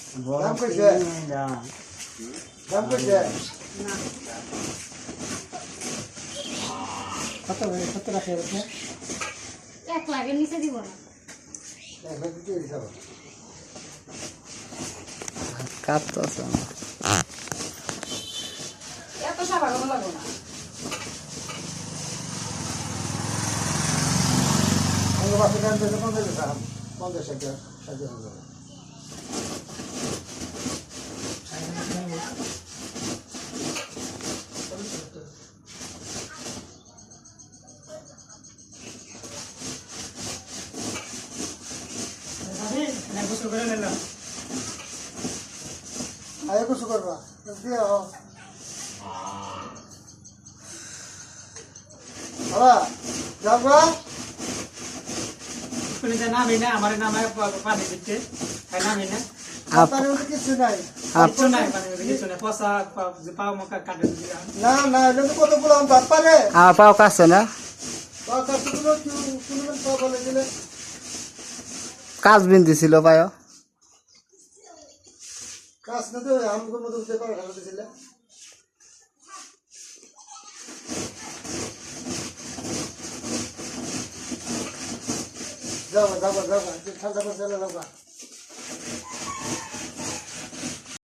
দাম কইছে দাম কইছে না কত রাখে আছে 1 লাখের নিচে দিব না 1 লাখ দিতে দিছো কাটতেছে এত সাবা কম লাগবে না আমি বাসে গান দিতে 50 টাকা 50 টাকা আয় কিছু করবা দিয়ে বাবা যাবা কোন যে নামই না আমার নামে পানি দিতে তাই নামই না আপনার মধ্যে কিছু নাই কিছু নাই পানি কিছু নাই পচা যে পাও মকা কাটে দিলা না না এটা তো কতগুলো আম বাদ পারে আমার পাও কাছে না বাদ কতগুলো কোনদিন পাওয়া বলে দিলে কাজ বিন্দি ছিল পায় কাজ না তো আমগুলোর মধ্যে উঠে পাওয়া খেলা দিয়েছিলে যাও ঠান্ডা পড়ছে যাও